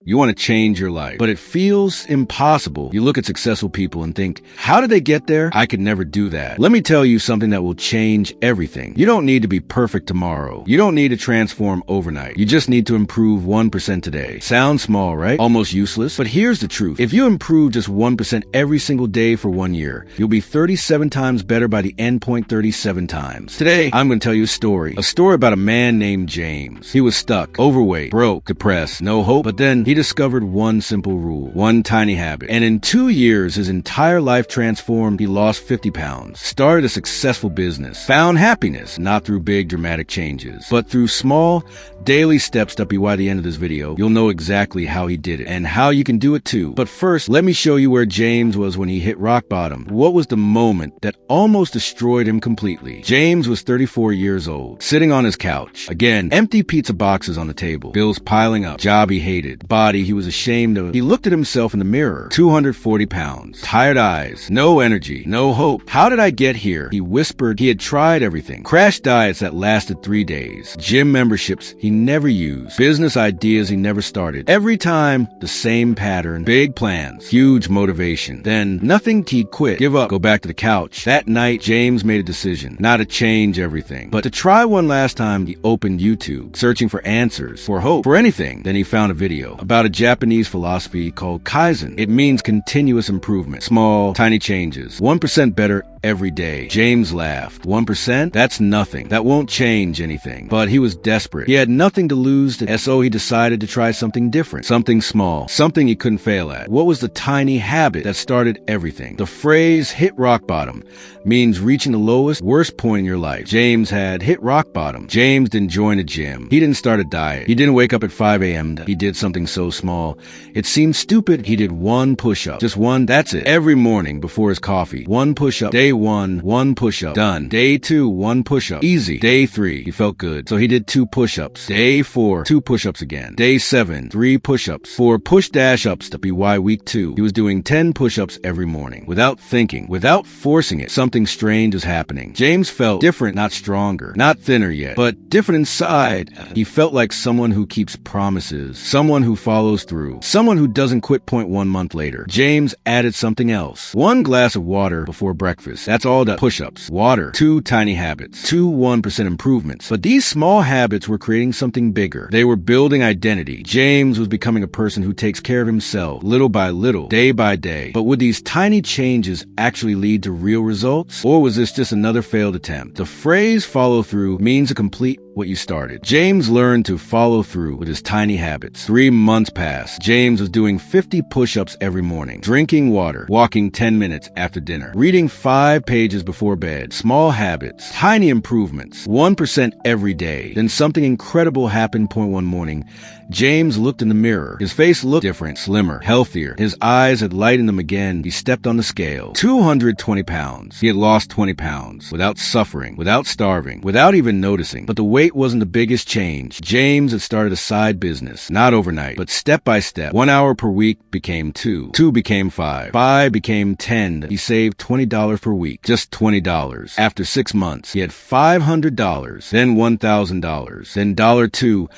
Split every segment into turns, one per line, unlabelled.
You want to change your life, but it feels impossible. You look at successful people and think, how did they get there? I could never do that. Let me tell you something that will change everything. You don't need to be perfect tomorrow. You don't need to transform overnight. You just need to improve 1% today. Sounds small, right? Almost useless. But here's the truth. If you improve just 1% every single day for 1 year, you'll be 37 times better by the end point 37 times. Today, I'm going to tell you a story about a man named James. He was stuck, overweight, broke, depressed, no hope, but then he discovered one simple rule, one tiny habit. And in 2 years, his entire life transformed. He lost 50 pounds, started a successful business, found happiness, not through big dramatic changes, but through small, daily steps that be by the end of this video. You'll know exactly how he did it and how you can do it too. But first, let me show you where James was when he hit rock bottom. What was the moment that almost destroyed him completely? James was 34 years old, sitting on his couch. Again, empty pizza boxes on the table, bills piling up, job he hated, body he was ashamed of. He looked at himself in the mirror, 240 pounds, tired eyes, no energy, no hope. How did I get here? He whispered. He had tried everything. Crash diets that lasted 3 days, gym memberships he never used, business ideas he never started. Every time, the same pattern, big plans, huge motivation. Then nothing, he'd quit, give up, go back to the couch. That night, James made a decision, not to change everything, but to try one last time. He opened YouTube, searching for answers, for hope, for anything. Then he found a video about a Japanese philosophy called Kaizen. It means continuous improvement, small, tiny changes, 1% better every day. James laughed. 1%? That's nothing. That won't change anything. But he was desperate. He had nothing to lose, so he decided to try something different, something small, something he couldn't fail at. What was the tiny habit that started everything? The phrase hit rock bottom means reaching the lowest, worst point in your life. James had hit rock bottom. James didn't join a gym. He didn't start a diet. He didn't wake up at 5 a.m. He did something so small it seemed stupid. He did one push-up. Just one, that's it. Every morning before his coffee. One push-up. Day 1, one push-up. Done. Day 2, one push-up. Easy. Day 3, he felt good, so he did 2 push-ups. Day 4, 2 push-ups again. Day 7, 3 push-ups. 4 push-dash-ups to be why week 2. He was doing 10 push-ups every morning. Without thinking, without forcing it, something strange was happening. James felt different, not stronger, not thinner yet, but different inside. He felt like someone who keeps promises, someone who follows through, someone who doesn't quit. 1 month later, James added something else. 1 glass of water before breakfast. That's all the push-ups. Water. 2 tiny habits. 2 1% improvements. But these small habits were creating something bigger. They were building identity. James was becoming a person who takes care of himself, little by little, day by day. But would these tiny changes actually lead to real results? Or was this just another failed attempt? The phrase follow through means to complete what you started. James learned to follow through with his tiny habits. 3 months passed. James was doing 50 push-ups every morning, drinking water, walking 10 minutes after dinner, reading 5 pages before bed. Small habits, tiny improvements, 1% every day. Then something incredible happened. One morning, James looked in the mirror. His face looked different, slimmer, healthier. His eyes had light in them again. He stepped on the scale. 220 pounds. He had lost 20 pounds without suffering, without starving, without even noticing. But the weight wasn't the biggest change. James had started a side business, not overnight, but step by step. 1 hour per week became 2. 2 became 5. 5 became 10. He saved $20 per week. Just $20. After 6 months, he had $500, then $1,000, then $2,000.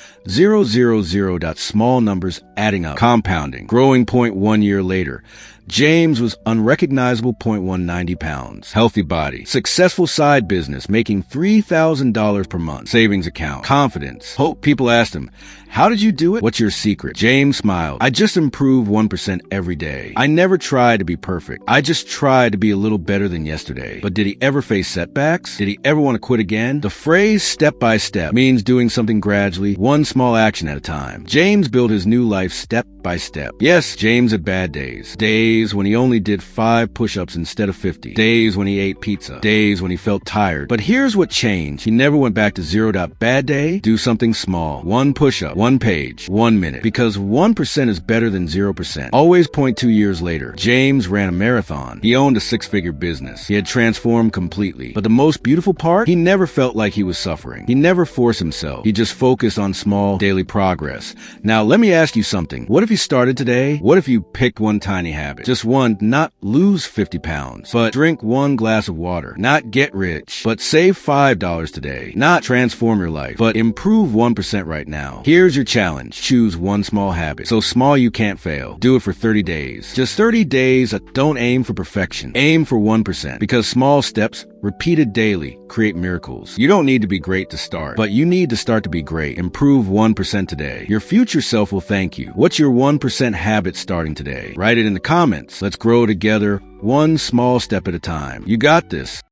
Small numbers adding up, compounding, growing. 1 year later, James was unrecognizable. 190 pounds, healthy body, successful side business, making $3,000 per month, savings account, confidence, hope. People asked him, how did you do it? What's your secret? James smiled. I just improve 1% every day. I never tried to be perfect. I just tried to be a little better than yesterday. But did he ever face setbacks? Did he ever want to quit again? The phrase step by step means doing something gradually, one small action at a time. James built his new life step by step. Yes, James had bad days. Days when he only did 5 push-ups instead of 50. Days when he ate pizza. Days when he felt tired. But here's what changed. He never went back to 0. Bad day? Do something small. 1 push-up. 1 page. 1 minute. Because 1% is better than 0%. Always. 2 years later, James ran a marathon. He owned a 6-figure business. He had transformed completely. But the most beautiful part? He never felt like he was suffering. He never forced himself. He just focused on small daily progress. progress. Now, let me ask you something. What if you started today? What if you picked one tiny habit? Just one, not lose 50 pounds, but drink one glass of water. Not get rich, but save $5 today. Not transform your life, but improve 1% right now. Here's your challenge. Choose one small habit. So small you can't fail. Do it for 30 days. Just 30 days. Don't aim for perfection. Aim for 1%. Because small steps, repeated daily, create miracles. You don't need to be great to start, but you need to start to be great. Improve 1% today. Your future self will thank you. What's your 1% habit starting today? Write it in the comments. Let's grow together, one small step at a time. You got this.